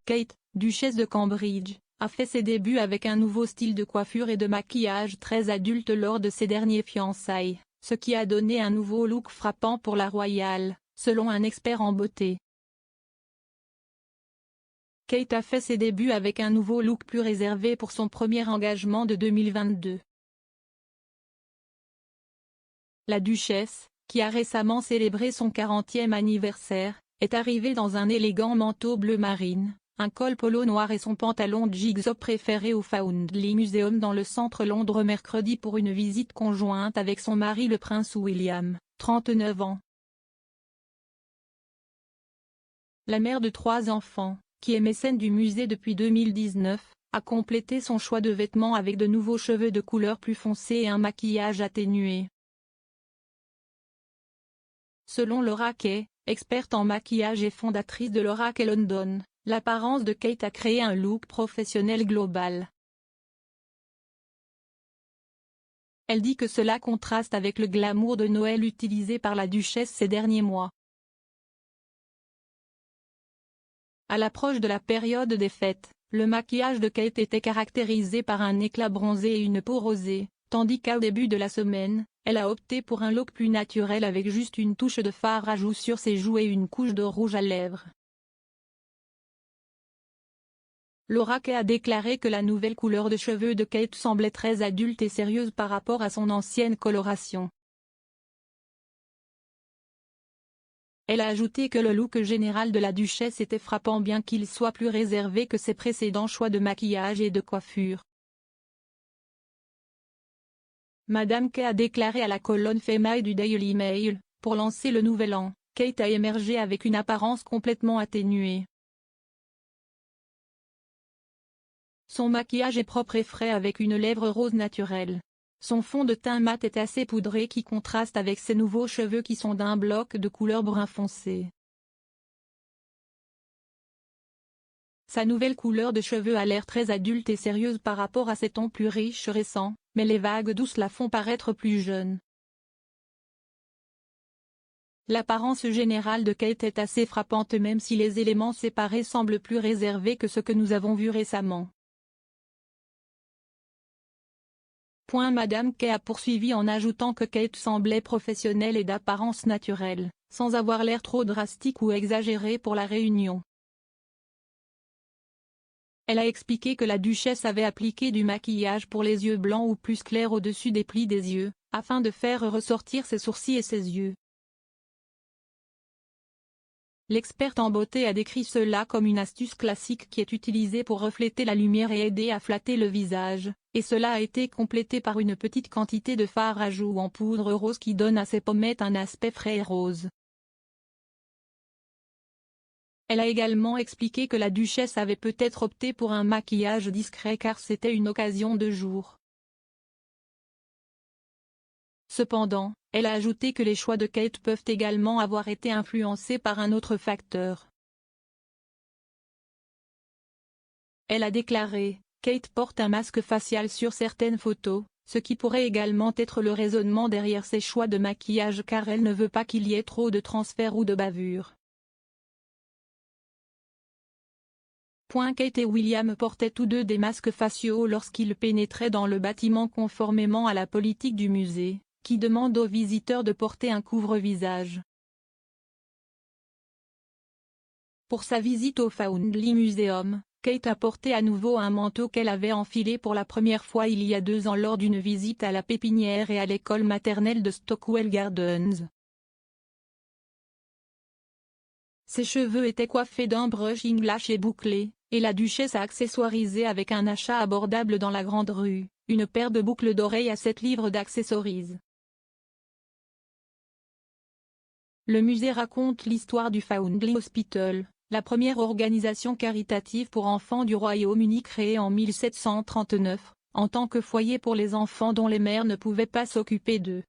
Kate, duchesse de Cambridge, a fait ses débuts avec un nouveau style de coiffure et de maquillage très adulte lors de ses dernières fiançailles, ce qui a donné un nouveau look frappant pour la royale, selon un expert en beauté. Kate a fait ses débuts avec un nouveau look plus réservé pour son premier engagement de 2022. La duchesse, qui a récemment célébré son 40e anniversaire, est arrivée dans un élégant manteau bleu marine, un col polo noir et son pantalon de jigsaw préféré au Foundling Museum dans le centre Londres mercredi pour une visite conjointe avec son mari le prince William, 39 ans. La mère de 3 enfants, qui est mécène du musée depuis 2019, a complété son choix de vêtements avec de nouveaux cheveux de couleur plus foncée et un maquillage atténué. Selon Laura Kay, experte en maquillage et fondatrice de Laura Kay London, l'apparence de Kate a créé un look professionnel global. Elle dit que cela contraste avec le glamour de Noël utilisé par la duchesse ces derniers mois. À l'approche de la période des fêtes, le maquillage de Kate était caractérisé par un éclat bronzé et une peau rosée, tandis qu'au début de la semaine, elle a opté pour un look plus naturel avec juste une touche de fard à joues sur ses joues et une couche de rouge à lèvres. Laura Kay a déclaré que la nouvelle couleur de cheveux de Kate semblait très adulte et sérieuse par rapport à son ancienne coloration. Elle a ajouté que le look général de la duchesse était frappant bien qu'il soit plus réservé que ses précédents choix de maquillage et de coiffure. Madame Kay a déclaré à la colonne Female du Daily Mail, pour lancer le nouvel an, Kate a émergé avec une apparence complètement atténuée. Son maquillage est propre et frais avec une lèvre rose naturelle. Son fond de teint mat est assez poudré qui contraste avec ses nouveaux cheveux qui sont d'un bloc de couleur brun foncé. Sa nouvelle couleur de cheveux a l'air très adulte et sérieuse par rapport à ses tons plus riches récents, mais les vagues douces la font paraître plus jeune. L'apparence générale de Kate est assez frappante même si les éléments séparés semblent plus réservés que ce que nous avons vu récemment. Madame Kay a poursuivi en ajoutant que Kate semblait professionnelle et d'apparence naturelle, sans avoir l'air trop drastique ou exagéré pour la réunion. Elle a expliqué que la duchesse avait appliqué du maquillage pour les yeux blancs ou plus clairs au-dessus des plis des yeux, afin de faire ressortir ses sourcils et ses yeux. L'experte en beauté a décrit cela comme une astuce classique qui est utilisée pour refléter la lumière et aider à flatter le visage, et cela a été complété par une petite quantité de fard à joues en poudre rose qui donne à ses pommettes un aspect frais et rose. Elle a également expliqué que la duchesse avait peut-être opté pour un maquillage discret car c'était une occasion de jour. Cependant, elle a ajouté que les choix de Kate peuvent également avoir été influencés par un autre facteur. Elle a déclaré, Kate porte un masque facial sur certaines photos, ce qui pourrait également être le raisonnement derrière ses choix de maquillage car elle ne veut pas qu'il y ait trop de transferts ou de bavures. Kate et William portaient tous deux des masques faciaux lorsqu'ils pénétraient dans le bâtiment conformément à la politique du musée, qui demande aux visiteurs de porter un couvre-visage. Pour sa visite au Foundling Museum, Kate a porté à nouveau un manteau qu'elle avait enfilé pour la première fois il y a 2 ans lors d'une visite à la pépinière et à l'école maternelle de Stockwell Gardens. Ses cheveux étaient coiffés d'un brushing lash et bouclés, et la duchesse a accessoirisé avec un achat abordable dans la Grande Rue, une paire de boucles d'oreilles à 7 livres d'accessories. Le musée raconte l'histoire du Foundling Hospital, la première organisation caritative pour enfants du Royaume-Uni créée en 1739, en tant que foyer pour les enfants dont les mères ne pouvaient pas s'occuper d'eux.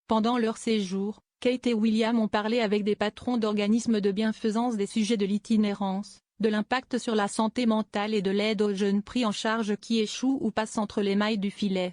Pendant leur séjour, Kate et William ont parlé avec des patrons d'organismes de bienfaisance des sujets de l'itinérance, de l'impact sur la santé mentale et de l'aide aux jeunes pris en charge qui échouent ou passent entre les mailles du filet.